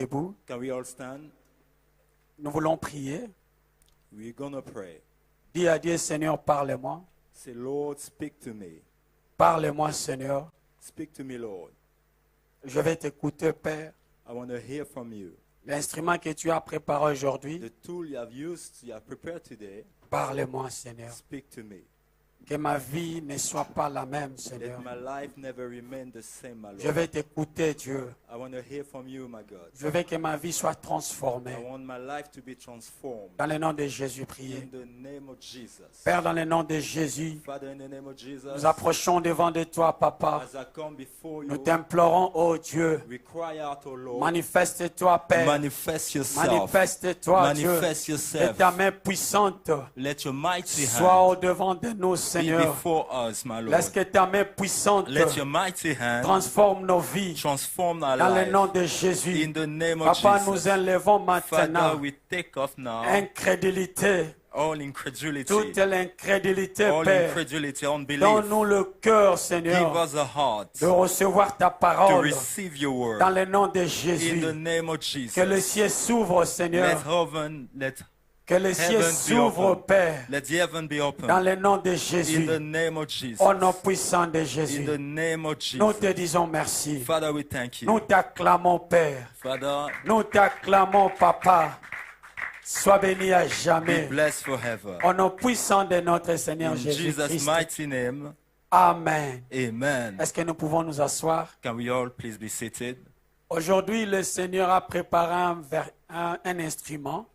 Debout. Can we all stand? Nous voulons prier. We're gonna pray. Dis à Dieu, Seigneur, parle-moi. Say, Lord, speak to me. Parle-moi, Seigneur. Speak to me, Lord. Je vais t'écouter, Père. I want to hear from you. L'instrument que tu as préparé aujourd'hui, The tool you have prepared today, parle-moi, Seigneur. speak to me. Que ma vie ne soit pas la même, Let Seigneur. my life never remain the same, my Je Lord. vais t'écouter, Dieu. I want to hear from you, my God. Je veux que ma vie soit transformée. I want my life to be transformed. Dans le nom de Jésus, In priez. the name of Jesus. Père, dans le nom de Jésus, Father, in the name of Jesus, nous approchons devant de toi, Papa. as I come before Nous you, t'implorons, ô Dieu. we cry out, O Lord, Manifeste-toi, Père. manifest yourself. Manifeste-toi, Dieu. Manifest Que yourself. ta main puissante Let your mighty soit hand au-devant de nous, be Seigneur. before us, my Lord. Laisse que ta main puissante Let your mighty hand transforme nos vies. transform our Dans le nom life. de Jésus. In the name of Papa, Jesus. nous enlevons Father, maintenant we take off now incrédulité, all incredulity, toute l'incrédulité, all Père. incredulity, unbelief. Donne-nous le cœur, Give Seigneur, us a heart de recevoir ta to parole receive your word. dans le nom de In Jésus. the name of Que le Jesus. ciel s'ouvre, Let Seigneur. Que le ciel heaven be s'ouvre, open. Père, Let the heaven be dans open. le nom de In Jésus. the name of Jesus. Au nom puissant de In Jésus. the name of Nous te Jesus. disons merci. Father, we thank Nous you. t'acclamons, Père. Father, Nous t'acclamons, Papa. Sois béni à be jamais. blessed forever. Au nom puissant de notre Seigneur In Jesus' Jésus-Christ. mighty name, Amen. amen. Est-ce que nous pouvons nous asseoir? Can we all please be seated? Aujourd'hui, le Seigneur a préparé un instrument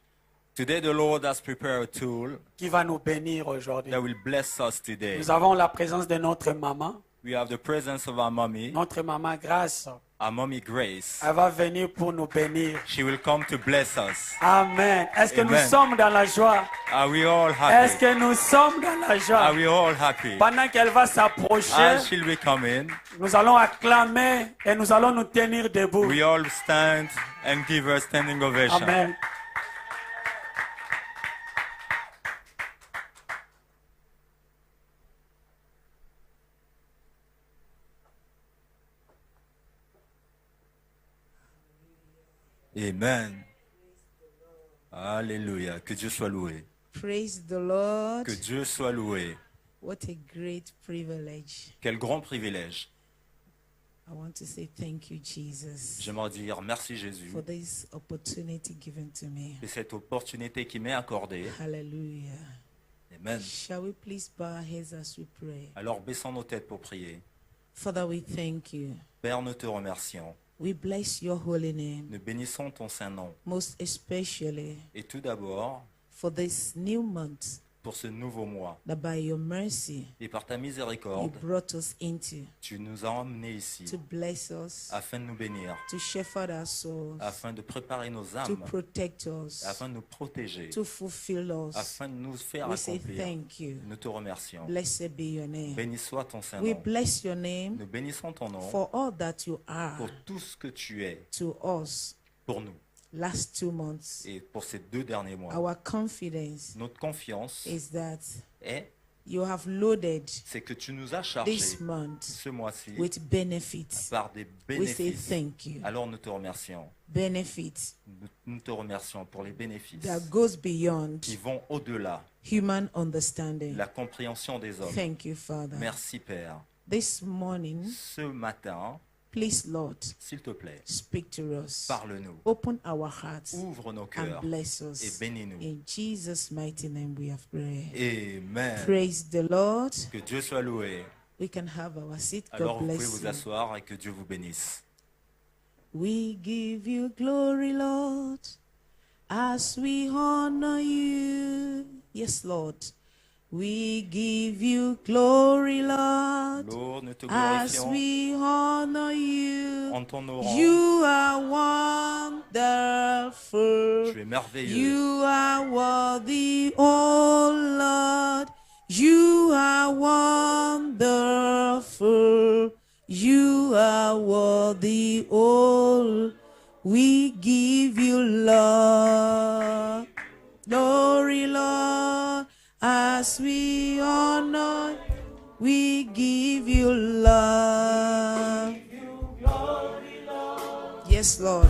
Today the Lord has prepared a tool qui va nous bénir aujourd'hui. that will bless us today. Nous avons la présence de notre maman. We have the presence of our mommy, Notre maman Grâce. our mommy Grace. Elle va venir pour nous bénir. She will come to bless us. Amen. Est-ce que nous Amen. sommes dans la joie? Are we all Est-ce happy? que nous sommes dans la Are joie? we all happy? Pendant qu'elle va s'approcher, As she'll be coming, nous allons acclamer et nous allons nous tenir debout. we all stand and give her a standing ovation. Amen. Amen. Alléluia. Que Dieu soit loué. Praise the Lord. Que Dieu soit loué. What a great privilege. Quel grand privilège. I want to say thank you, Jesus, J'aimerais dire merci Jésus for this opportunity given to me. de cette opportunité qui m'est accordée. Hallelujah. Amen. Shall we please bow our heads as we pray? Alors baissons nos têtes pour prier. Father, we thank you. Père, nous te remercions. We bless your holy name, Nous bénissons ton saint nom. most especially Et tout d'abord, for this new month pour ce nouveau mois. that by your mercy Et par ta you miséricorde, brought us into tu nous as emmenés ici to bless us, afin de nous bénir, to shepherd our souls, afin de préparer nos to âmes, protect us, afin de nous protéger, to fulfill us. afin de nous faire We say accomplir. thank you. Nous te remercions. Blessed be your name. Béni soit ton saint We nom. bless your name Nous bénissons ton nom for all that you are pour tout ce que tu es to us pour nous last 2 months. et pour ces 2 derniers mois. Our confidence Notre confiance is that est, you have loaded c'est que tu nous as chargés this month ce mois-ci with benefits. par des We say bénéfices. thank you. Alors nous te remercions. Benefits Nous te remercions pour les bénéfices that goes beyond qui vont au-delà human understanding. de la compréhension des hommes. Thank you, Father. Merci Père. This morning, Ce matin, please, Lord, s'il te plaît, speak to us. parle-nous. Open our hearts Ouvre nos and cœurs bless et us. bénis-nous. In Jesus' mighty name we have prayed. Amen. Praise the Lord. Que Dieu soit loué. We can have our seat. Alors God vous pouvez bless vous you. asseoir et que Dieu vous bénisse. We give you glory, Lord, as we honor you. Yes, Lord. We give you glory, Lord, Lord, nous te as glorifions we honor you. en ton nom. You are wonderful. Tu es merveilleux. You are worthy, oh Lord. You are wonderful. You are worthy, oh. We give you love, glory, Lord, as we honor. We give you love. Yes, Lord.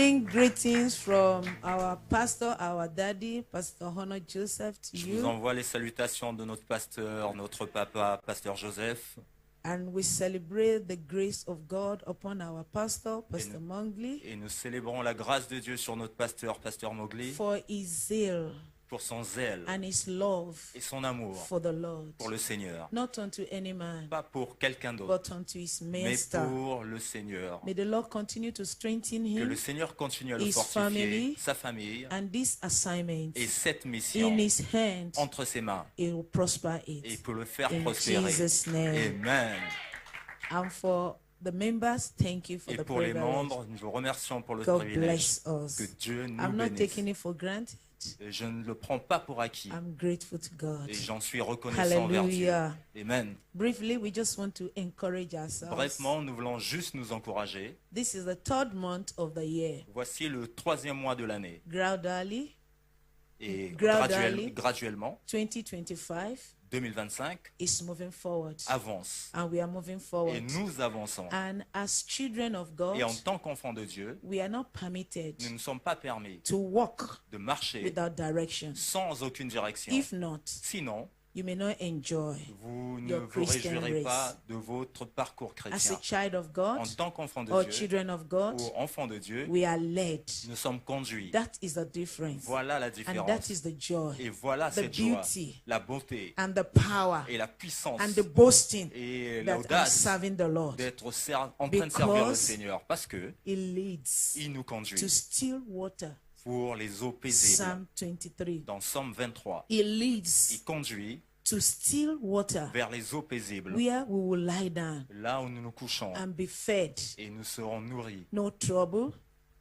bring greetings from our pastor, our daddy, Pastor Honor Joseph, to Je vous you. envoie les salutations de notre pasteur, notre papa, pasteur Joseph. And we celebrate the grace of God upon our pastor, Pastor Mongli, Et nous célébrons la grâce de Dieu sur notre pasteur, pasteur Mowgli, for his zeal pour son zèle and his love et son amour for the Lord. pour le Seigneur. Not unto any man, Pas pour quelqu'un d'autre, but unto his mais master. pour le Seigneur. May the Lord continue to strengthen Que le him Seigneur continue à le his fortifier, family, sa famille, and this assignment et cette mission in his hand. entre ses mains, He will prosper et it. pour le faire In prospérer. Jesus' name. Amen. And for the members, thank you for Et the pour les privilege. membres, nous vous remercions pour le God privilège. bless us. Que Dieu nous I'm not bénisse. taking it for granted. Et je ne le prends pas pour acquis. I'm grateful to God. Et j'en suis reconnaissant envers Dieu. Hallelujah. Amen. Briefly, we just want to encourage ourselves. Brefement, nous voulons juste nous encourager. This is the third month of the year. Voici le 3e mois de l'année. Gradually, Et Gradually. graduellement, 2025 2025 is moving forward. avance. And we are moving Et forward. nous avançons. And as children of God, Et en tant qu'enfants de Dieu, we are not permitted nous ne sommes pas permis to walk de marcher without direction. sans aucune direction. If not, Sinon, you may not enjoy. vous ne Your vous Christian réjouirez pas race. de votre parcours As a chrétien. child of God En tant qu'enfants de or Dieu children of God, ou enfants de Dieu, we are led. nous sommes conduits. That is the difference. Voilà la And that différence. is the joy Et voilà the cette joie, beauty la beauté and the power et la puissance and the boasting et that I'm l'audace serving the Lord. d'être en train de servir le Because Seigneur parce que He leads il nous to conduit still water. pour les eaux paisibles. Psalm 23. Dans Somme 23, He leads il conduit to still water vers les eaux paisibles, where we will lie down là où nous nous couchons and be fed. et nous serons nourris. No trouble,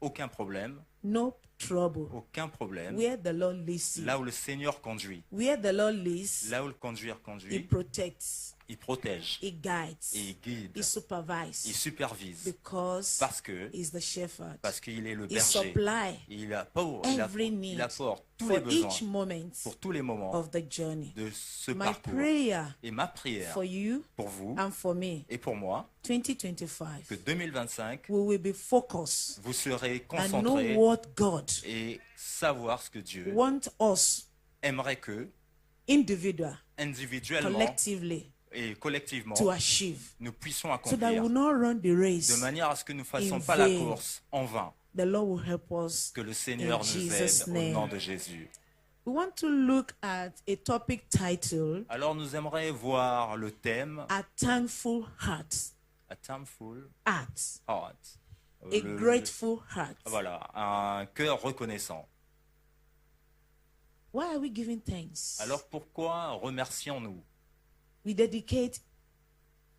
Aucun problème, no trouble. aucun problème. Where the Lord leads you. Là où le Seigneur conduit, Where the Lord leads, là où le conduire He conduit, protects, il protège He guides, et il guide, He supervises. il supervise Because parce que He's the shepherd. qu'il est le He berger. supply Il apporte, every need il apporte tous les for besoins each moment pour tous les moments of the journey. de ce My parcours. prayer Et ma prière for you pour vous and for me, et pour moi, 2025, que 2025, we will be focused vous serez and know concentrés what God et savoir ce que Dieu wants us, aimerait que, individual, individuellement collectively, et collectivement, to achieve, nous puissions so that we accomplir will not run the de race. manière à ce que nous ne fassions in pas la vain. course en vain. The Lord will help us. Que le Seigneur In nous Jesus' aide au name. nom de Jésus. We want to look at a topic titled Alors nous aimerions voir le thème A Thankful Heart. A Thankful Heart. Heart. A grateful heart. Voilà, un cœur reconnaissant. Why are we giving thanks? Alors pourquoi remercions-nous? We dedicate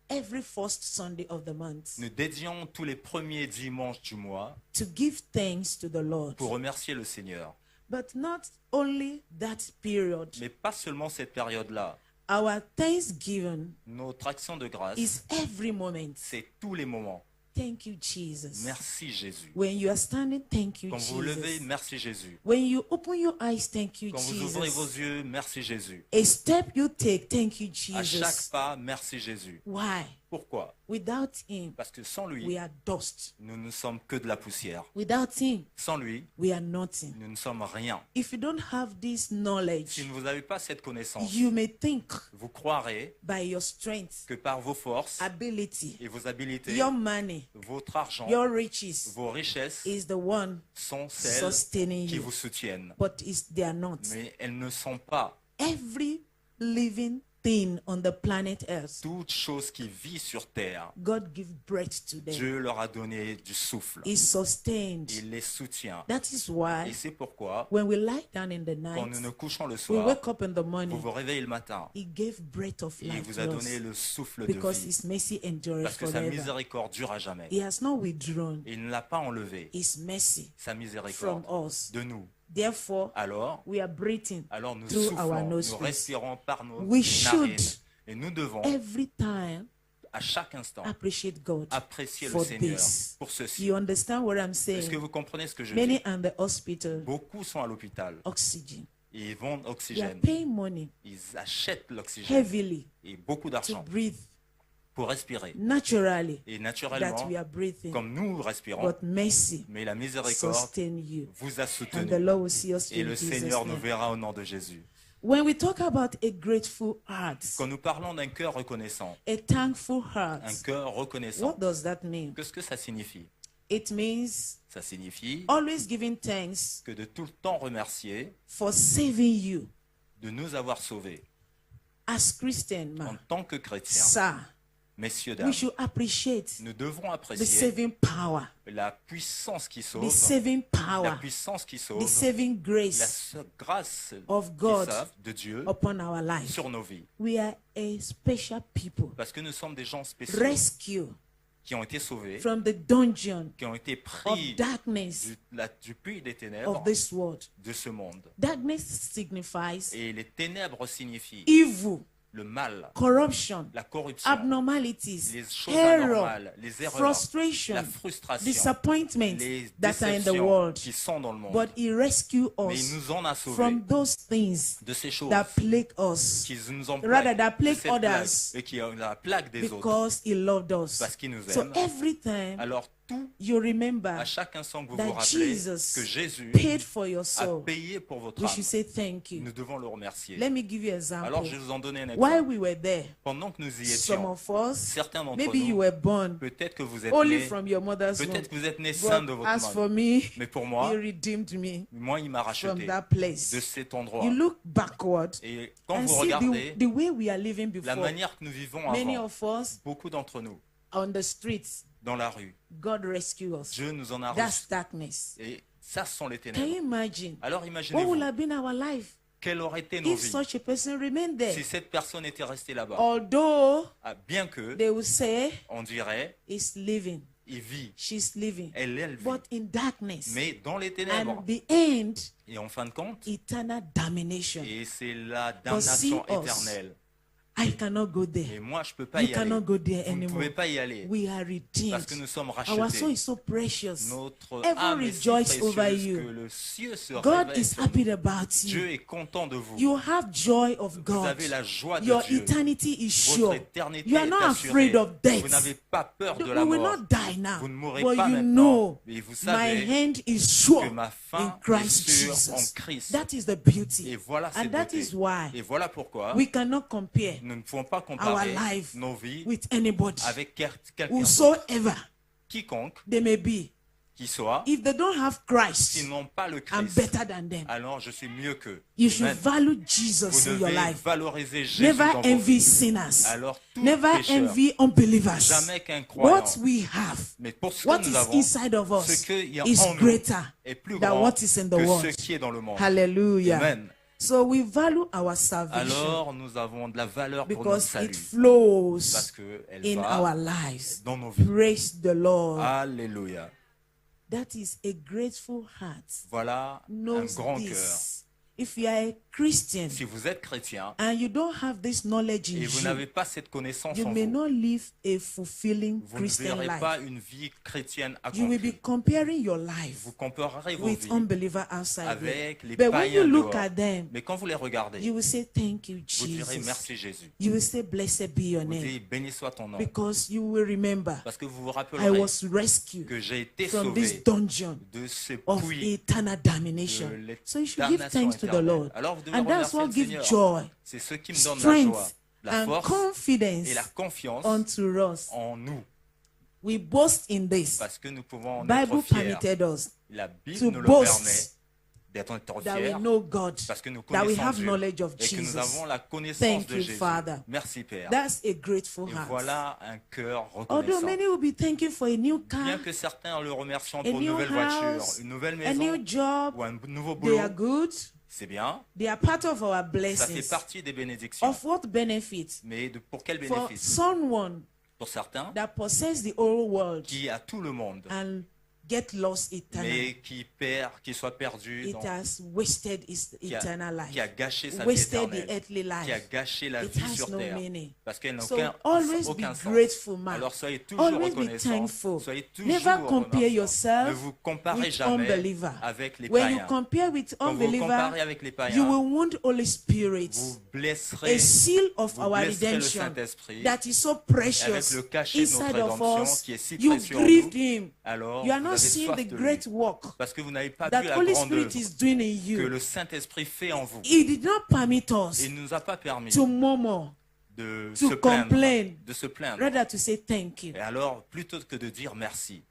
every first Sunday of the month Nous dédions tous les premiers dimanches du mois to give thanks to the Lord. pour remercier le Seigneur. But not only that period. Mais pas seulement cette période-là. Our thanksgiving Notre action de grâce, is every moment. c'est tous les moments. Thank you, Jesus. Merci Jésus. When you are standing, thank you, Quand vous vous levez, Jesus. merci Jésus. When you open your eyes, thank you, Quand vous ouvrez vos Jesus. yeux, merci Jésus. A step you take, thank you, À chaque Jesus. pas, merci Jésus. Why? Pourquoi? Without Him, Parce que sans lui, we are dust. nous ne sommes que de la poussière. Without Him, Sans lui, we are nothing. nous ne sommes rien. If you don't have this Si knowledge, vous n'avez pas cette connaissance, you may think vous croirez by your strength, que par vos forces ability, et vos habiletés, your money, votre argent, your riches vos richesses is the one sont celles sustaining qui you. vous soutiennent. But they are not. Mais elles ne sont pas. Every living thing on the planet Earth, Toute chose qui vit sur terre, God give breath to them. Dieu leur a donné du souffle. Is sustained. Il les soutient. That is why Et c'est pourquoi, when we lie down in the quand night, nous nous couchons le we soir, wake up in the vous morning, vous réveillez le matin He gave breath of et il life vous a to donné us le souffle de because vie. His mercy endureth Parce que sa forever. miséricorde dure à jamais. He has not withdrawn Et il ne l'a pas enlevé, His mercy sa from miséricorde, us. de nous. Therefore, Alors, we are breathing nous through our soufflons, nous nostrils. respirons par nos We narines. should Et nous devons, every time à chaque instant, appreciate God apprécier le for Seigneur this. pour ceci. You understand what I'm Est-ce saying? que vous comprenez ce que je Many dis? are in the hospital, Beaucoup sont à l'hôpital. oxygen. Ils vendent They are l'oxygène. paying money Ils achètent l'oxygène heavily et beaucoup to d'argent breathe. pour respirer. naturally Et that naturellement, we are breathing, comme nous respirons, but mercy mais la miséricorde sustain you. vous a And the soutenu. Lord will see us Et in le Jesus' Seigneur nous name. verra au nom de Jésus. When we talk about a grateful heart, Quand nous parlons d'un cœur reconnaissant, a thankful heart, un cœur reconnaissant, what does that mean? qu'est-ce que ça signifie? It means Ça signifie always giving thanks que de tout le temps remercier for saving you. de nous avoir sauvés. As Christian, En man, tant que chrétiens, sir, messieurs, we dames, should appreciate nous devons the apprécier saving power, la puissance qui the sauve, saving la power, puissance qui the sauve, saving la grace grâce of qui God sauve de Dieu upon our life. sur nos vies. We are a special people, Parce que nous sommes des gens spéciaux rescue qui ont été sauvés, from the dungeon qui ont été of pris darkness du puits des ténèbres of this world. de ce monde. Darkness signifies Et les ténèbres signifient evil, le mal, corruption, la corruption, abnormalities, les choses error, anormales, les erreurs, frustration, la frustration, disappointment les that are in the déceptions world. qui sont dans le monde. But He rescued Mais us il nous en a sauvés from those things de ces choses that plague us qui nous ont rather than de plague cette plague, others et qui ont la plague des autres because He loved us. parce qu'il nous So aime. every time Alors tout, you remember à chaque instant que vous that vous rappelez Jesus que Jésus paid for your a soul, payé pour votre we âme, should say thank you. nous devons le remercier. Let me give you an Alors example. je vais vous en donner un While exemple. we were there, Pendant que nous y some étions, of us, certains d'entre maybe you nous, were born peut-être que vous êtes only nés, from your mother's womb. peut-être que vous êtes nés saints de But votre as mère. for me, Mais pour moi, He redeemed me moi il m'a from racheté that place. de cet endroit. You look backward Et quand and vous see regardez the way we are living la before. manière que nous vivons Many avant, of us beaucoup d'entre nous, on the streets, dans la rue, God rescued us. Dieu nous en a That's reçus. darkness. Et ça, ce sont les Can ténèbres. you imagine Alors what will imaginez-vous, have been our life quelles auraient été nos if vies such a person remained there? si cette personne était restée là-bas. Although Ah, bien que, they will say, on dirait, "Is living, il vit, she's living," elle vit. but in darkness, Mais dans les ténèbres, and the end, et en fin de compte, eternal damnation. et c'est la damnation see us. éternelle. I cannot go Et there. moi, je ne peux pas You y aller. cannot go there Vous ne anymore. pouvez pas y aller. We are Parce que redeemed. nous sommes Our soul rachetés. is so precious. Notre Heaven âme est si rejoice over précieuse you. que le ciel se God réveille is sur happy nous. about Dieu you. est content de vous. You have joy of Vous God. avez la joie de Your Dieu. eternity is Votre sure. éternité You are est not assurée. afraid of Vous death. n'avez pas peur de We la will mort. not die now. Vous ne mourrez But pas you maintenant. know Mais vous my savez hand is sure que ma in fin est Christ sûre en Jesus. Christ. That is the beauty. Et voilà cette And that beauté. is why Et voilà pourquoi we cannot compare nous ne pouvons pas our comparer life nos vies with anybody. avec quelqu'un d'autre. Whosoever Quiconque they may be. qui soit, If they don't have Christ, s'ils n'ont pas le I'm Christ, better than them. alors je suis mieux qu'eux. You should Amen. value Jesus Vous in your devez life. valoriser Jésus Never dans vos envy vies. sinners. Alors tout Never pécheur, envy unbelievers. jamais qu'un croyant, What we have, mais pour ce what que nous is avons, inside of ce us qu'il y a is en nous greater est plus than grand what is in the que world. ce qui est dans le monde. Hallelujah. Amen. So we value our salvation Alors nous avons de la valeur pour notre because salut it flows parce qu'elle in va our lives. dans nos vies. Praise the Lord. Alléluia. That is a grateful heart. Voilà un Knows grand cœur. this. If you are a Christian Si vous êtes chrétien and you don't have this knowledge in et vous you, n'avez pas cette connaissance you en may vous, not live a fulfilling vous ne Christian verrez life. pas une vie chrétienne You will be accomplie. comparing your life Vous comparerez vos with vies unbelievers outside there. avec les But when you païens look dehors. at them, Mais quand vous les regardez, you will say, "Thank you, vous direz Jesus." merci Jésus. You will say, "Blessed be your Vous name," dites béni soit ton nom. because you will remember, Parce que vous vous I rappellerez was rescued que j'ai été from this sauvé dungeon de ce of puits eternal damnation. de So you should give damnation thanks to the éternelle. Lord. Alors vous devez And that's remercier what le gives Seigneur. joy, C'est ce qui me donne la joie, strength, la and force confidence et la confiance unto us. en nous. We boast in this. Parce que nous pouvons en Bible être fiers. permitted us La Bible to nous le boast permet d'être that we fiers know God, parce que nous that we connaissons have Dieu knowledge of et que nous Jesus. avons la connaissance Thank de you, Jésus. Father. Merci Père. That's a grateful Et heart. voilà un cœur Although reconnaissant. many will be thanking for a new car, Bien que certains le remercient a pour une new nouvelle voiture, house, une nouvelle a new maison job, ou un nouveau they boulot, are good. c'est bien. They are part of our Ça fait blessings. partie des bénédictions. Of what benefit? Mais pour quel For bénéfice? someone Pour certains that possess the whole world qui a tout le monde and get lost eternally. mais qui soit perdu, It has wasted its eternal qui a life, gâché sa vie wasted the éternelle, earthly qui a life. gâché la It vie has sur no terre, meaning. parce qu'elle n'a So aucun always be sens. grateful, man. Alors soyez toujours Always be reconnaissants, thankful. soyez toujours Never compare remerciants. Ne yourself vous comparez with jamais unbeliever. avec les When you païens. compare with Quand vous unbeliever, comparez avec les you païens, will wound Holy Spirit, vous blesserez, a seal of vous our blesserez le redemption Saint-Esprit, that is so avec precious le cachet de inside notre of rédemption us. qui est si You précieux en grieved nous. him. Alors You are vous not avez seeing soif the de lui, great work parce que vous n'avez pas vu that la Holy grande Spirit œuvre is doing in que you. le Saint-Esprit fait en vous. He did not permit us Il ne nous a pas permis to murmur, de to se plaindre, complain, de se plaindre. rather to say thank you. Et alors, plutôt que de dire merci,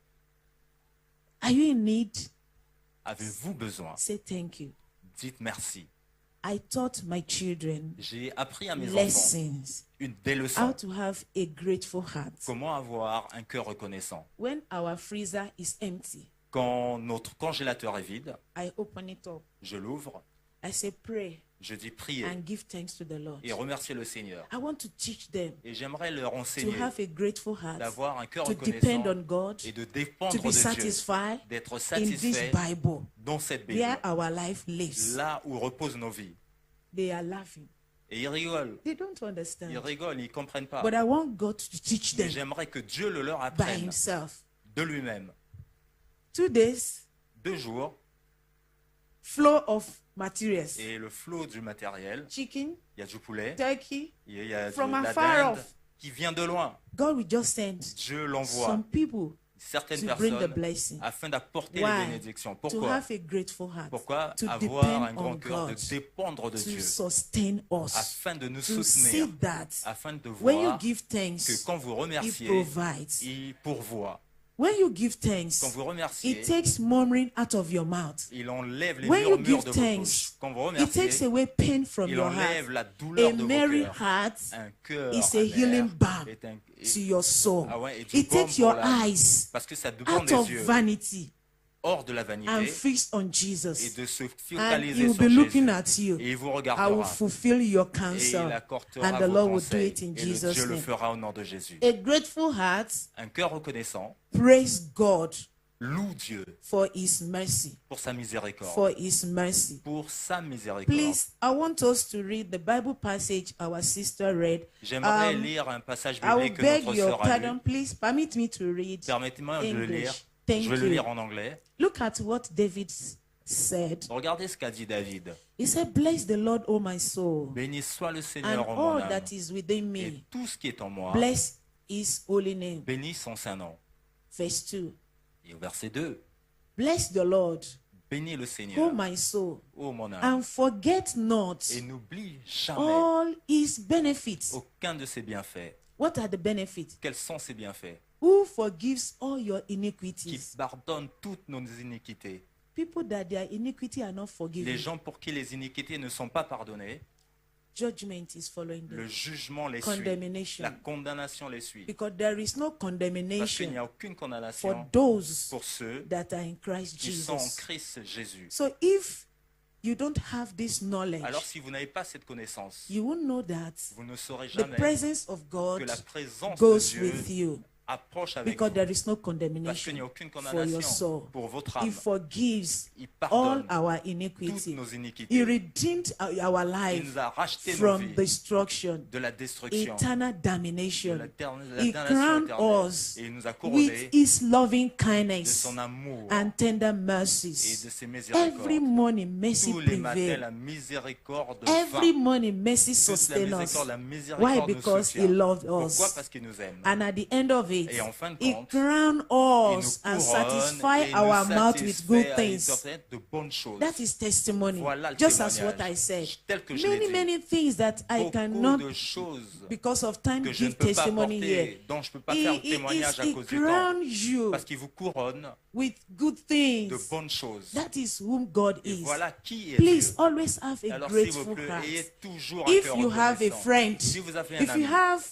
Are you in need? avez-vous besoin? Say thank you. Dites merci. I taught my children J'ai appris à mes enfants lessons des how leçons. to have a grateful heart. Comment avoir un cœur reconnaissant. When our freezer is empty, Quand notre congélateur est vide, I open it up. je l'ouvre, I say pray je dis prier and give thanks to the Lord. et remercier le Seigneur. I want to teach them Et j'aimerais leur to enseigner have a grateful heart, d'avoir un cœur to depend reconnaissant on God, et de to dépendre be de Dieu, satisfied d'être in this satisfait Bible dans cette Bible, where our life lives. là où reposent nos vies. They are laughing. Et ils rigolent, They don't understand. ils rigolent, ils ne comprennent pas. But I want God to teach Mais them j'aimerais que Dieu le leur by apprenne himself. de lui-même. 2 days, 2 jours, flow of materials. et le flot du matériel, Chicken, il y a du poulet, turkey. il y a de From la afar dinde off. qui vient de loin. God will just send Dieu l'envoie some people certaines to bring the personnes blessing. afin d'apporter Why? les bénédictions. To Pourquoi? have a grateful heart. Pourquoi To avoir un depend grand on cœur, de God. dépendre de To Dieu, sustain us. afin de nous To see soutenir, that afin de when you voir give que thanks, quand vous He remerciez, provides. il pourvoit. When you give Quand thanks, vous remerciez, it takes murmuring out of your mouth. il enlève les When you murmures give de vos thanks, bouches. Quand vous It takes remerciez, away pain from il your enlève heart. la douleur A de vos merry cœurs. heart Un cœur is a amer healing balm est un- to your soul. Ah ouais, et du It baume takes pour your l'âme. eyes Parce que ça demande out des of yeux vanity hors de la and vanité fixed on et Jesus. de se And focaliser He will sur be looking Jésus. at you. Et il vous I will regardera. fulfill your Et il counsel. accordera And the vos Lord will do conseils. it in Et le Jesus' Dieu le name. fera au nom de Jésus. A grateful heart Un cœur reconnaissant praise God loue Dieu for His mercy. pour sa miséricorde. For His mercy. Pour sa miséricorde. Please, I want us to read the Bible passage our sister read. J'aimerais lire un passage I will biblique que beg notre your sœur a pardon. lu. Please permit me to read. Permettez-moi de le English. lire. Thank Je vais le you. lire en anglais. Look at what David said. Regardez ce qu'a dit David. He said, "Bless the Lord, O my soul, Béni soit le and Seigneur en mon all âme that is within et me. tout ce qui est en moi. Bless His holy name." Bénis son saint nom. Verse 2. Et au verset 2. Bless the Lord, Bénis le O Seigneur, my soul, ô mon âme, and forget not et n'oublie jamais all His benefits. aucun de ses bienfaits. What are the benefits? Quels sont ses bienfaits? Who forgives all your Qui iniquities? pardonne toutes nos iniquités. People that their iniquity are not Les forgiven. gens pour qui les iniquités ne sont pas pardonnées, Judgment is following le them. jugement les suit. Condemnation. La condamnation les suit. Because there is no Parce qu'il n'y condemnation a aucune for condamnation those pour ceux that are in Christ qui sont en Jesus. Christ Jésus. So if you don't have this knowledge, Alors si vous n'avez pas cette connaissance, you will know that vous ne saurez the jamais presence of que God la présence goes de with Dieu you approche avec because vous. there is no Parce qu'il condemnation n'y a aucune for your condamnation soul. pour votre He âme. forgives Il all pardonne our toutes iniquity. nos He iniquités. redeemed our Il life nous a racheté nos from vies destruction, de la destruction, eternal de damnation. la He damnation crowned éternelle. us Et il nous a with couronnés His loving de kindness son amour and tender et mercies. de ses Every miséricordes. morning, mercy Tous les matins, prevails. la miséricorde Every vint. morning, mercy Toute la sustains us. miséricorde, la Why? miséricorde nous Because He soutient. loved Pourquoi? us. Parce qu'il nous aime. And at the end of it, Et en fin de He compte, crowned il nous us and couronne satisfied et our nous mouth with good satisfait things. de bonnes choses. That is testimony. Voilà le Just as témoignage. what I said. Tel que je l'ai Many, dit. many things that I Beaucoup cannot, de choses because of time, que je ne give peux pas testimony here. porter, dont je ne peux pas faire témoignage à He cause du temps. crowns you Parce qu'il vous couronne with good de things. bonnes choses. That is whom God Et is. voilà qui est Please Dieu. always have a Alors s'il vous grateful plaît, heart. ayez toujours un If cœur you have a reconnaissant. friend, Si vous avez un if you ami, have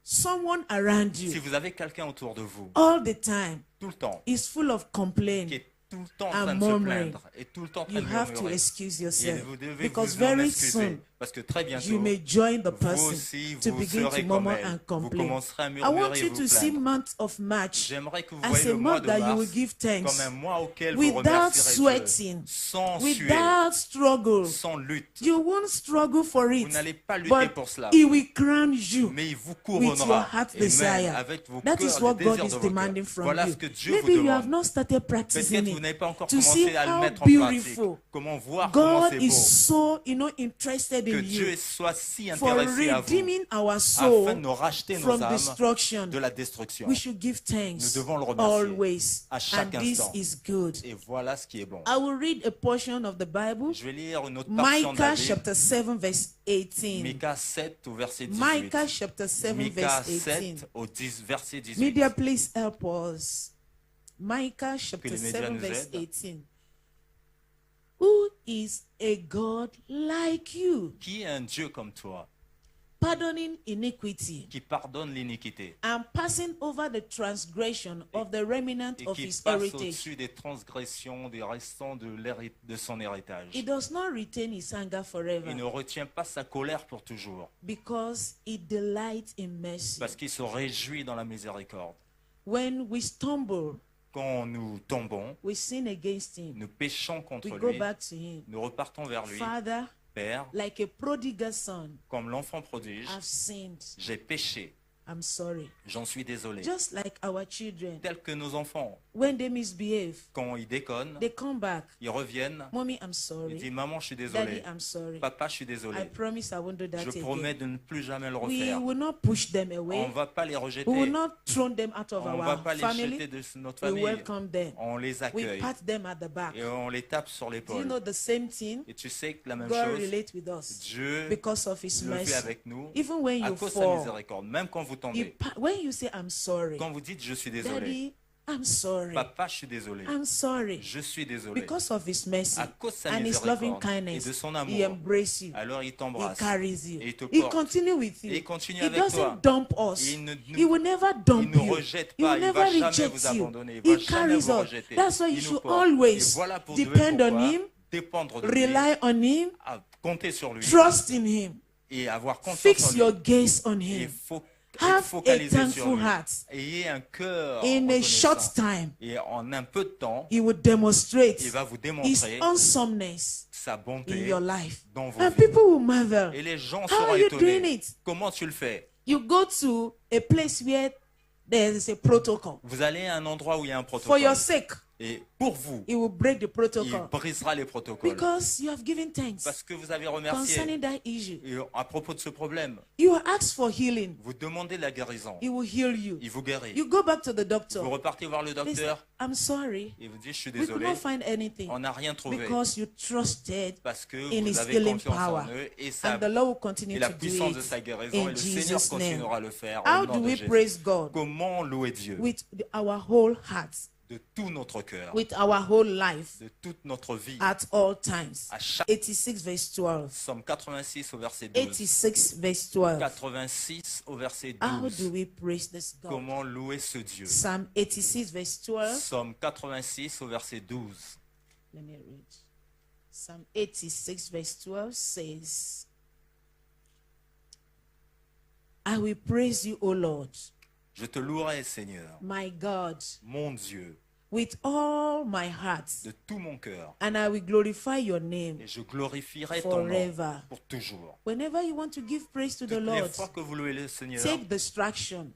someone around si you vous avez quelqu'un autour de vous, all the time tout le temps, is full of complaint, qui est tout le temps en and train de se murmuring, plaindre et tout le temps en train you de have to murmurer, excuse et yourself. vous devez Because vous en very excuser. soon, Parce que très you bientôt, may join the vous person aussi, to vous begin serez to comme murmur elle. and Vous complain. commencerez à I murmurer want et you vous to see plaindre. month of March J'aimerais que vous as voyez a le mois month de that you will mars give comme thanks un mois auquel vous without remercierez sweating, Dieu, sans suer, without struggle. sans lutte. You won't struggle for Vous it, n'allez pas lutter but pour cela, He will crown you mais il vous with your couronnera. heart Amen. desire. Avec vos That is cœurs, what les God désirs is de vos demanding cœurs. from Voilà you. ce que Dieu vous Maybe you have demande. not started practicing Peut-être vous n'avez it pas encore to see commencé à le how mettre en pratique. beautiful Comment voir comment God c'est is beau. so, interested Que in Dieu you soit si for intéressé à vous redeeming our afin soul de nous racheter nos from âmes destruction. de la destruction. We should give Nous thanks devons le remercier always, à chaque and this instant. is good. Et voilà ce qui est bon. I will read a portion of the Bible, Je vais lire une autre portion de la Micah Bible. chapter 7 verse 18. Micah 7 au verset 18. Micah chapter 7 Micah verse 18. 7 au verset 18. Media, please help us. Micah chapter les médias 7 nous verse aident. 18. Who is a God like you, Qui est un Dieu comme toi, pardoning iniquity qui pardonne l'iniquité and passing over the transgression of the remnant et of qui his passe heritage? au-dessus des transgressions des restants de son héritage. He does not retain his anger forever Il ne retient pas sa colère pour toujours, because he delights in mercy. parce qu'il se réjouit dans la miséricorde. When we stumble, Quand nous tombons, we sin against him. nous péchons contre We go lui, back to him. nous repartons vers lui. Father, Père, like a prodigal son, comme l'enfant prodige, I've sinned. j'ai péché, I'm sorry. j'en suis désolé. Just like our children, Tel que nos enfants, when they misbehave, quand ils déconnent, they come back. ils reviennent, Mommy, I'm ils sorry. disent « Maman, je suis Daddy, désolé. I'm sorry. Papa, je suis I désolé. promise I won't do that Je promets again. de ne plus jamais le We refaire. will not push them On away. ne va pas les We will rejeter. not throw them out of On ne va our pas les family. jeter de notre We famille. welcome them. On les We accueille pat them at the back. et on les tape sur Do you l'épaule. know the same thing? Et tu sais que la même God chose, relate with us Dieu because of his le fait mercy. avec nous Even when à you cause de sa fall, miséricorde. Même quand vous tombez, when you say I'm sorry, quand vous dites « je suis désolé Daddy, I'm sorry. » Papa, je suis désolé. I'm sorry. Je suis désolé. Because of his mercy À cause de sa and his loving miséricorde et kindness, de son he amour, embraces you. alors il He t'embrasse. carries you. Et il te He porte. continues with you. Et il continue He avec toi. doesn't dump us. Il ne He will never il dump ne you. rejette He pas, will il ne never va jamais reject vous you. abandonner, il ne He va jamais carries vous us. rejeter. That's why you Il nous should porte. always Et voilà pour devez depend on pourquoi him, dépendre de lui, rely on him, compter sur lui trust in him, et avoir confiance fix en your lui. gaze on Et him. être Have a focalisé sur thankful lui. heart. Ayez un cœur In a short reconnaissant. time, Et en un peu de temps, he will demonstrate il va vous his démontrer awesomeness sa in bonté your life. dans vos And vies. people will marvel. Et les gens How seront are you doing étonnés. it? Comment tu le fais? You go to a place where there is a protocol. Vous allez à un endroit où il y a un For protocole. your sake, Et pour vous, he will break the il protocol brisera les protocoles. because you have given thanks Parce que vous avez remercié. concerning that issue. Et à propos de ce problème, You ask for healing, vous demandez la guérison. he will heal you. Il vous guérit. You go back to the Vous doctor. repartez voir le They say, docteur. I'm sorry, Il vous dit, je suis we could désolé. not find anything On n'a rien trouvé. because you trusted, Parce que in vous his avez healing confiance power. en eux. Et, and the Lord will et continue la to do puissance de sa it guérison. Et in le Seigneur Jesus' name. continuera à le faire. How Au nom do de we Jésus. praise God? Comment louer Dieu? With our whole heart, De tout notre cœur. with our whole life, De toute notre vie. at all times. À chaque 86 verse 12. Somme 86 au verset 12. 86 verse 12. 86 au verset How 12. do we praise this God? Comment louer ce Dieu? Psalm 86 verse 12. Somme 86 au verset 12. Let me read. Psalm 86 verse 12 says, I will praise you, O Lord, Je te louerai, Seigneur, my God, mon Dieu, with all my heart, de tout mon cœur, and I will glorify your name et je glorifierai ton nom forever. pour toujours. Whenever you want to give praise to the Toutes les Lord, fois que vous louez le Seigneur, take distraction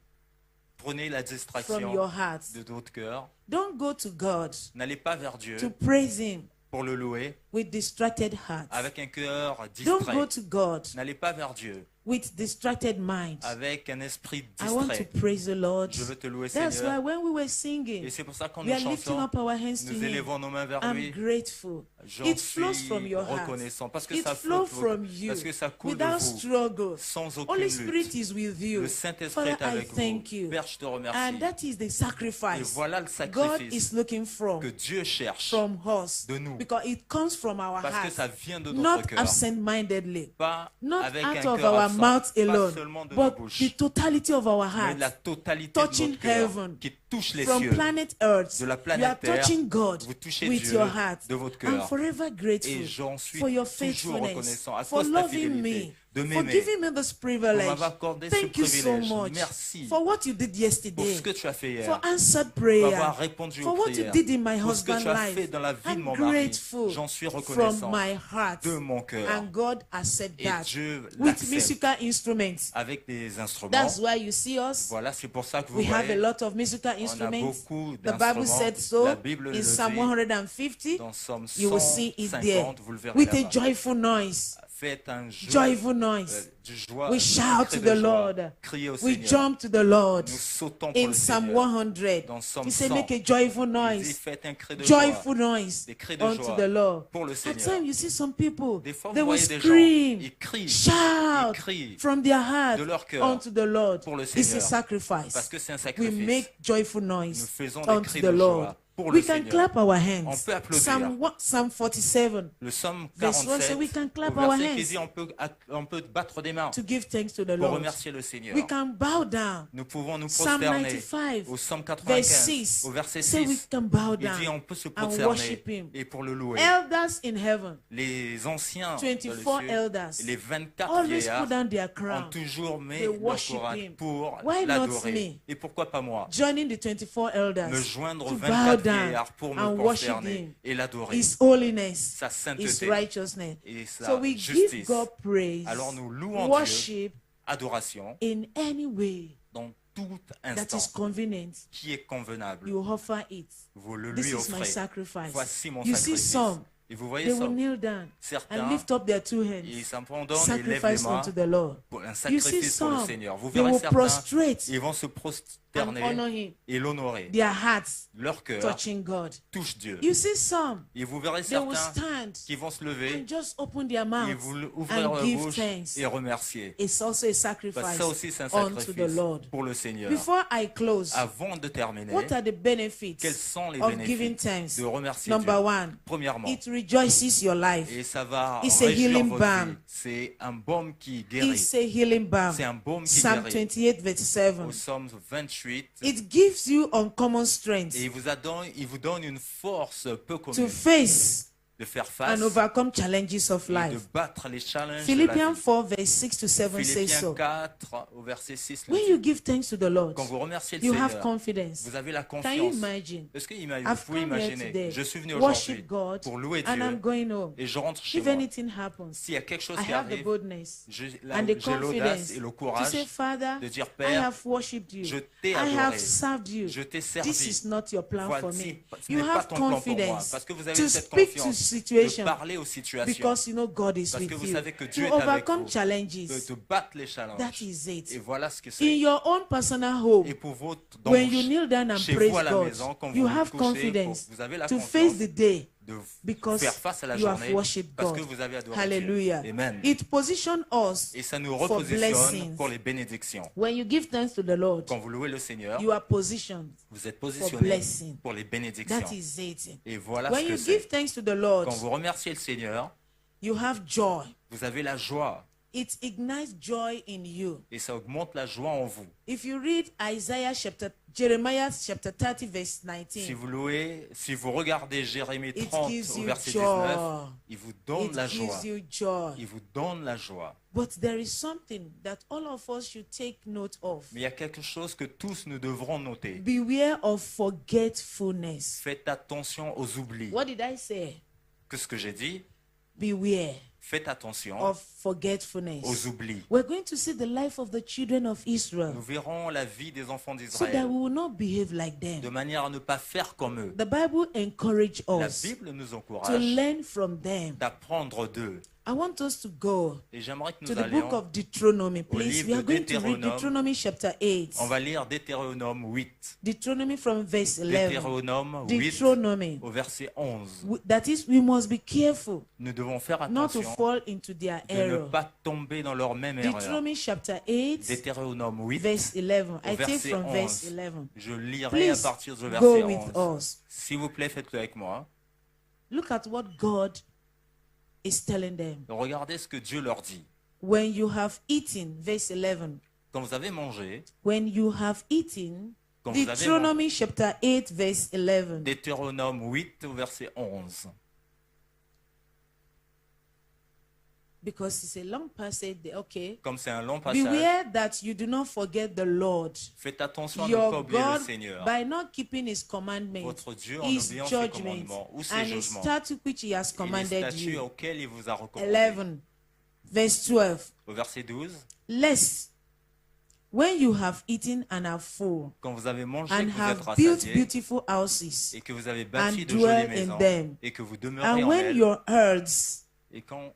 prenez la from distraction your heart. de votre cœur. Don't go to God N'allez pas vers Dieu to praise him pour le louer with distracted heart. avec un cœur Don't distrait. go to God N'allez pas vers Dieu with distracted mind. avec un esprit I want to distrait. praise the Lord. Je veux te louer, That's why Seigneur. when we were Et singing, c'est pour ça qu'on we nous are lifting chantons, up our hands to nous him. élevons nos mains vers I'm lui. grateful. J'en It flows from suis your heart. reconnaissant parce que It ça flows flotte, from you parce que ça coule de without vous, struggle. sans aucune Holy Spirit lutte. is with you. Le Saint-Esprit Father, est I avec vous. thank you. Père, je te And remercie. that is the Et sacrifice voilà le God sacrifice is looking from que Dieu cherche from us de nous. because it comes from our Parce que ça heart, vient de not notre cœur. absent-mindedly, Pas not avec out un of cœur our absent, mouth pas alone, seulement de but nos bouches, the totality of our mais heart, la totalité de touching notre cœur heaven, qui touche les from cieux, planet Earth. de la You planète are Terre, touching God vous touchez with Dieu your heart. de votre I'm cœur. forever Et grateful j'en suis for your toujours faithfulness, reconnaissant à for cause de ta loving fidélité, me, de for m'aimer. giving me this Vous privilege. m'avez accordé ce Thank you so privilège. much Merci for what you did pour yesterday, ce que tu as fait for hier, answered pour prayer, avoir répondu aux for what you prières, did in my pour ce que husband's tu as fait life. dans la vie de I'm mon mari. grateful J'en suis from reconnaissant my heart. de mon cœur. And God accept Et that Dieu with l'accepte musical instruments. avec des instruments. That's why you see us. Voilà, c'est pour ça que vous We have a voyez, lot of musical on a instruments. beaucoup The Bible said d'instruments. so La Bible le in Psalm dit 150. dans Psaume You will see it there 150, vous le verrez with a là-bas. joyful noise. Faites un jeu, Joyful noise. du joie, We shout cri to de the joie. Lord. Criez au We Seigneur. jump to the Lord. Nous sautons pour In le Psalm Seigneur. 100, Dans Psaume he said, 100, make a joyful il dit, noise. faites un cri de Joyful joie noise Des cris de unto joie the Lord. pour le At Seigneur. times, you see some people, Des fois, they vous will voyez des gens, scream, ils crient, shout ils crient from their heart de leur cœur unto the Lord. pour le It's a Seigneur. sacrifice. parce que c'est un We sacrifice. make joyful Nous noise faisons des unto cris the de Lord. joie pour le We can Seigneur. clap our On hands. peut applaudir. Psalm 47 Le Psaume Verse 1 47, says we can clap au our verset qui hands dit on peut battre des mains to give thanks to the pour Lord. remercier le Seigneur. We can bow down. Nous pouvons nous Psalm prosterner 95 au Psaume verse 95, 6 au verset say we 6. can bow Il dit down on peut se and prosterner worship him. et pour le louer. Elders in heaven, Les anciens dans le 24 ciel, elders, les 24 always vieillards put down their ont crown, toujours mis They leur worship couronne him. pour Why not l'adorer. me? Et pourquoi pas moi? joining the 24 Me elders joindre aux to bow 24 down vieillards pour me and worship prosterner him. et l'adorer. His holiness, Sa His sainteté righteousness. et sa So we give justice. God praise, Alors nous louons Dieu, worship adoration, in any way dans tout that instant is convenient. qui est convenable. You offer it. Vous le This lui is my offrez. sacrifice. Voici mon You see sacrifice. some, Et vous voyez they ça, will kneel down and certains, lift up their two hands. ils s'abandonnent et lèvent les Sacrifice mains unto the Lord. pour un You see sacrifice pour le some, Seigneur. Vous they verrez will certains, prostrate ils vont se and prosterner honor Him. et l'honorer. Their hearts Leur cœur touching God. touche Dieu. You see some, Et vous verrez they will certains stand qui vont se lever and just open their et mouths vous ouvrir and la give bouche thanks. et remercier. It's also a Parce que sacrifice ça aussi, c'est un unto the sacrifice Lord. pour le Seigneur. Before I close, Avant de terminer, what are the benefits quels sont les of giving bénéfices thanks? de remercier Number Dieu? one, Premièrement, it rejoices your life. et ça va It's a régir healing votre balm. vie. C'est un baume qui guérit. It's a healing balm. C'est un baume qui Psalm guérit. 28, verse 7. Au Psaume 28, It gives you uncommon strength et il vous donne une force peu to commune face de faire face and overcome challenges of et de life. battre les challenges de Philippians la vie. 4, verse 6 to 7 says Philippiens so. 4, au verset 6, le When dit. you give thanks to the Lord, Quand vous remerciez le you have Seigneur, confidence. vous avez la Can you confiance. imagine? Est-ce que vous I've pouvez come here imaginer, today, je suis venu aujourd'hui worship God, pour louer and I'm Dieu going home. et je rentre chez If moi. anything happens, S'il y a quelque chose I qui have the arrive, boldness j'ai and the l'audace confidence et le to courage say, Father, de dire, I Père, have worshipped you. je t'ai I have adoré, served you. je t'ai This servi. is not your plan for Voici, me. ce You n'est pas have ton plan pour moi, confidence parce que vous avez to cette speak to confiance de situation parler aux situations, because you know God is parce with que vous you. savez que Dieu To est avec overcome vous, de challenges. battre les challenges. That is Et it. voilà ce que In c'est. your own personal home, Et pour votre, when you kneel down and chez praise vous à la God, maison, quand you vous have vous couchez, confidence vous avez la to confiance face the day de because faire face à la you have journée worshipped parce God. que vous avez adoré Hallelujah. Dieu. Amen. It positions us Et ça nous for repositionne blessings. pour les bénédictions. When you give thanks to the Lord, Quand vous louez le Seigneur, you are positioned. vous êtes for positionné blessing. pour les bénédictions. That is it. Et voilà When ce que you c'est. give thanks to the Lord, Quand vous remerciez le Seigneur, you have joy. vous avez la joie It ignites joy in you. et ça augmente la joie en vous. If you read Jeremiah chapter 30, verse Si 19, vous regardez Jérémie It 30 gives au you verset joy. 19, il vous donne it la joie. gives you joy. Il vous donne la joie. But there is something that all of us should take note of. Mais il y a quelque chose que tous nous devrons noter. Beware of forgetfulness. Faites attention aux oublis. What did I say? Qu'est-ce que j'ai dit? Beware Faites attention of forgetfulness. aux oublis. We're going to see the life of the children of Israel Nous verrons la vie des enfants so that d'Israël we will not behave like de them. manière à ne pas faire comme eux. The Bible encourages La us Bible nous to encourage learn from them. d'apprendre d'eux. I want us to go Et j'aimerais que to nous the book allions, of Deuteronomy, please. livre We are de going to read Deutéronome. Deuteronomy chapter 8. on va lire Deutéronome 8. Deuteronomy from verse 11. Deutéronome 8 Deuteronomy. au verset 11. That is, we must be careful Nous devons faire not to attention fall into their de ne error. pas tomber dans leur même erreur. Deuteronomy chapter 8, Deutéronome 8, verse 11. I take verset from verse 11. 11. Je lirai à Please partir du go verset with 11. us. S'il vous plaît, faites-le avec moi. Look at what God is telling them. Regardez ce que Dieu leur dit. When you have eaten, verse 11. Quand vous avez mangé, When you have eaten Quand vous avez Deuteronomy chapter 8 verse 11. Deutéronome 8 au verset 11. Because it's a long passage. Okay. Comme c'est un long passage, Beware that you do not forget the Lord, faites attention à ne pas your oublier le God, Seigneur, by not keeping his commandments, votre Dieu, en his oubliant ses judgments, commandements ou ses and his jugements statutes which he has et les commanded statuts you. auxquels il vous a recommandé. 11, verse 12. Au verset 12, Lest, when you have eaten and are full, quand vous avez mangé, and que vous êtes have built rassasiés beautiful houses, et que vous avez bâti and de jolies dwell in maisons them, et que vous demeurez and en when elles, your herds et quand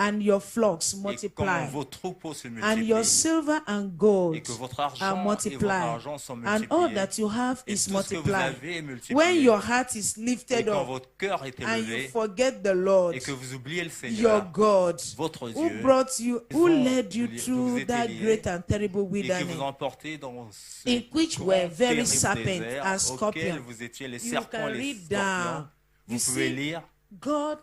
and your flocks et quand multiply, vos troupeaux se and multiplient, your silver and et gold que votre are argent et votre multiplied, argent sont and all multipliés, that you have et is tout ce que vous multiplied. avez est When multiplié, your heart is et lifted quand up, votre cœur est and you élevé, forget the Lord, et que vous oubliez le your Seigneur, God, votre who Dieu, brought you, who vous- led you vous through étiez that liés, great and terrible et que vous wilderness, emportez dans ce in which grand, were very terrible serpents désert and auquel scorpions. vous étiez les You serpents can et les read scorpions. down. Vous You pouvez see, lire, God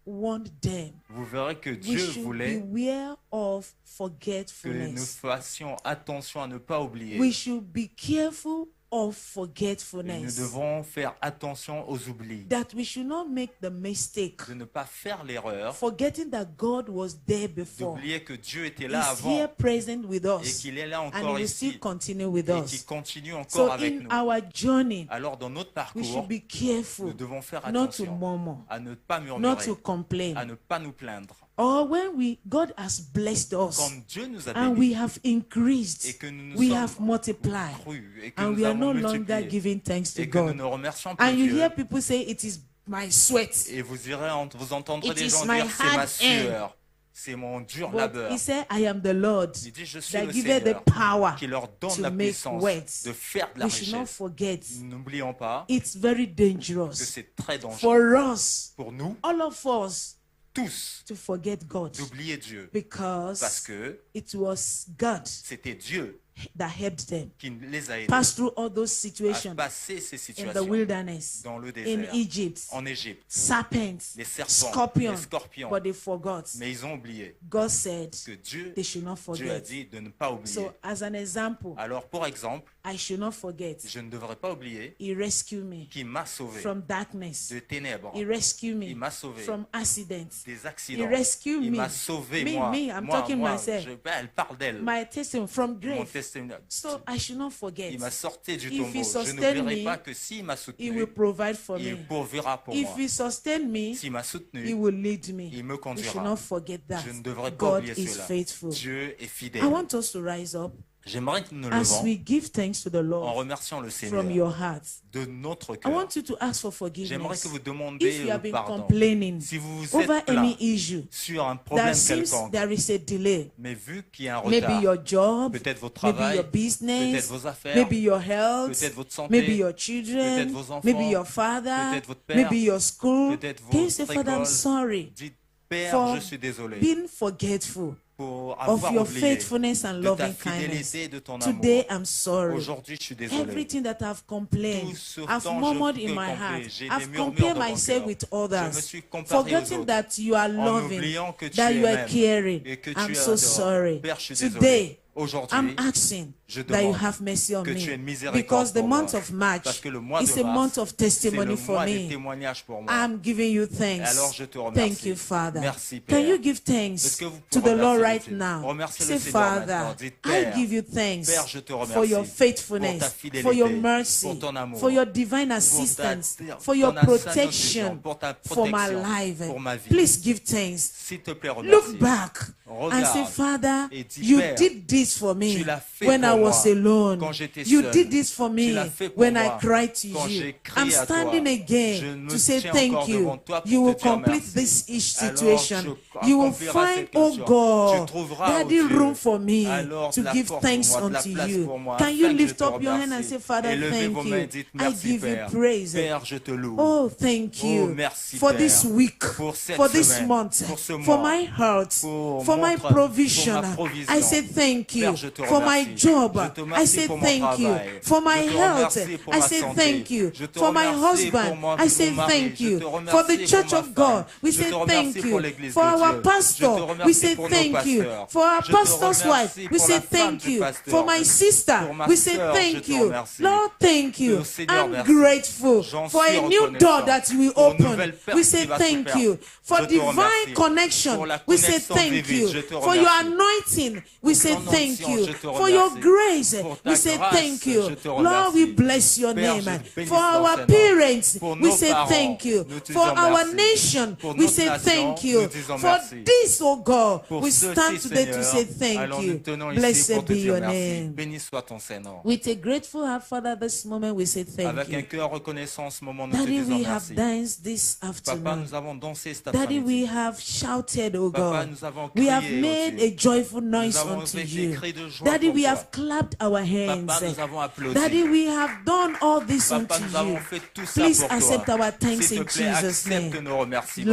warned them. vous verrez que We Dieu should voulait beware of que nous forgetfulness. fassions attention à ne pas oublier. We should be careful of Et nous forgetfulness. devons faire attention aux oublis, That we should not make the mistake de ne pas faire l'erreur forgetting that God was there before. d'oublier que Dieu était He's là here avant present with et us, qu'il est là and He encore will still ici continue with et qu'il us. continue encore So avec in nous. our journey, Alors dans notre we parcours, should be nous careful devons faire not to attention murmur, à ne pas not murmurer, to complain. à ne pas nous plaindre. Or when God has blessed us Quand Dieu nous a and bénis we have increased, et que nous nous we sommes have multiplied, crus et que and nous we are no avons longer multiplié giving thanks to et que nous God. ne remercions plus And you Dieu, hear people say, it is my sweat. et vous entendrez It des is gens my dire c'est ma hard sueur, c'est mon dur But labeur. He said, I am the Lord Il dit je suis that le giveth the Seigneur power qui leur donne to la make puissance wealth. de faire de la We should not richesse. forget. N'oublions pas It's very que dangerous c'est très dangereux for us, pour nous all of us, tous to forget God, d'oublier Dieu parce because que it was God c'était Dieu that helped them qui les a aidés pass through all those à situations passer ces in the situations wilderness, dans le in désert, Egypt, en Égypte, serpents, les serpents, scorpions, les scorpions. but they forgot. Mais ils ont oublié God said que Dieu they should not Dieu a forget. dit de ne pas oublier. So, as an example, Alors, pour exemple, I should not forget. je ne devrais pas oublier He rescued me qu'il m'a sauvé from darkness. de ténèbres. He rescued me Il m'a sauvé from accidents. des He accidents. rescued Il me. m'a sauvé, Me, moi. me, I'm moi, talking moi, myself. elle parle d'elle. My testimony from Mon grave. testimonial. So I should not forget. Il m'a sorti du If tombeau. he Je sustained n'oublierai me, pas que s'il m'a He soutenu, will provide for il me. pourvira pour If moi. He sustained me, S'il m'a He soutenu, will lead me. il me We should conduira. not forget that. Je ne devrais pas God oublier is cela. faithful. Dieu est fidèle. I want us to rise up J'aimerais que nous nous as levons we give thanks to the en Lord remerciant le from Seigneur your heart. de notre I cœur. want you to ask for J'aimerais forgiveness. que vous If demandiez you le have been pardon. complaining Si vous vous over êtes plaint any issue sur un problème that seems quelconque, there is a delay, mais vu qu'il y a un maybe retard, your job, peut-être votre maybe travail, your peut-être business, vos affaires, maybe your health, peut-être votre santé, maybe your peut-être children, vos enfants, maybe your father, peut-être votre père, maybe your school. peut-être Can you votre say, Father, I'm école. sorry dites Père, for je suis désolé being forgetful pour of avoir your oublié faithfulness and de ta loving kindness. fidélité et de ton amour. Today I'm sorry. Aujourd'hui, je suis désolé. Everything that I've complained, Tout ce I've temps, murmured je in peux my complaire. heart. J'ai des I've murmures compared dans mon myself cœur. with Je me others, suis comparé aux forgetting autres, that you are en loving, oubliant que tu that you are aimes caring. et que tu I'm es so adorant. sorry. Père, je suis désolé. Today, Aujourd'hui, I'm asking je that you demande have mercy on que tu aies me, miséricorde because the pour month moi. of March Parce que le mois is de a mars, month of c'est le testimony for mois des me. témoignages pour moi. I'm giving you thanks. Alors je te remercie. Thank you, Father. Merci, Can Père. you give Est-ce thanks que vous to pouvez the Lord remercier right le now? Seigneur? Remerciez Say, le Seigneur Father, maintenant. Dites, I Père, give you thanks Père, je te for remercie your pour ta faithfulness, fidélité, for your mercy, pour ton amour, for your divine pour assistance, ta- for your ton assistance, protection pour ta for my protection, life. pour ma vie. Please give thanks. S'il te plaît, remercie. Look back and say, Regarde Father, et dis, you Père, did this for me tu l'as fait when I pour was moi, alone. quand j'étais You seul. did this for Tu me l'as fait pour when I moi, cried to quand you. j'ai crié I'm à toi. standing Je again me to say tiens thank encore you. devant toi pour You te will dire complete merci. this each Alors, situation. je You will accomplirai find, cette oh mission. God, Tu trouveras, daddy oh Dieu, room for me alors to de la give force thanks pour moi, de la unto place you. pour moi, Can afin you que lift je te up your hand and remercie. say, Father, Et levez thank vos mains, you. dites I merci, give Père. you praise. Père, je te loue. Oh, thank Oh, you merci, for Père, this week, pour cette for this semaine, month, pour ce for mois, my health, pour for my pour provision. ma provision. I say thank you Père, je te for my remercie. job. job. Je te I remercie say pour mon thank you. travail. For my Je te health, remercie pour I ma say santé. thank you. Je te For my remercie pour husband, mon I say mari. thank Je you. te remercie For the pour church ma of God, femme. we Je say te remercie thank pour you. l'Église For de our Dieu. Je te pastor, remercie we say pour nos thank you. pasteurs. For our Je te pastor's wife, remercie we pour say la femme thank du you. pasteur. For my sister, Pour ma we say sœur, je thank te you. remercie. Lord, thank you. Seigneur, I'm merci. grateful J'en for suis a new reconnaissant. door that we Pour une open. nouvelle porte We qui say va se thank faire. you. For Je te divine remercie. connection, Pour la we say connexion thank divine, you. je te For your remercie. anointing, we say ton thank onction, you. je te For your remercie. grace, Pour ta we say grâce, thank you. je te Lord, remercie. we bless your Père, name. je bénis For ton our Seigneur. parents, Pour we nos say parents, thank you. nous te For disons our merci. nation, Pour we notre say nation, thank you. nous disons For merci. this, oh God, Pour we ceux-ci, stand today to Seigneur, say thank alors you. nous tenons ici Blessed pour te be dire your merci. name. Béni soit ton Seigneur. With a grateful heart, Father, this moment we say thank Avec un you. cœur reconnaissant, en ce moment, nous te Daddy, disons we have merci. danced this Papa, afternoon. nous avons dansé cet Daddy, we après-midi. have shouted, oh Papa, God. nous avons We have crié, oh made Dieu. a joyful noise Nous avons unto fait des you. cris de joie Daddy, pour we toi. have clapped our hands. Papa, nous avons applaudi. Daddy, we have done all this Papa, unto nous avons you. fait tout ça Please pour accept toi. our thanks S'il te in plaît, Jesus' accepte name. nos remerciements.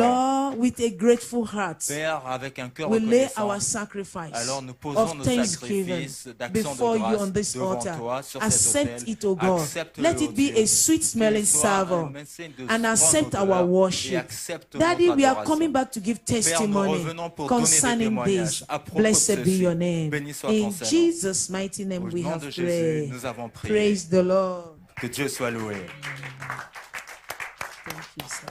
Lord, with a grateful heart, Père, avec un cœur we lay reconnaissant, our sacrifice alors nous posons of nos thanksgiving sacrifices d'action de before you on grâce this devant altar. toi sur cet Accept autel. it, O God. Accepte-le, Let ô it be Dieu. a sweet smelling Qu'il soit savour un signe de and grande accept odeur our et worship. accepte Daddy, notre we are adoration. coming back to give Père, nous testimony revenons pour donner des concerning témoignages this. à propos de Blessed be ceci. your name. Béni soit In ton Seigneur. Jesus' mighty name Au we nom have de Jésus, prayed. nous avons prié. Praise the Lord. Que Dieu soit loué. Thank you, sir.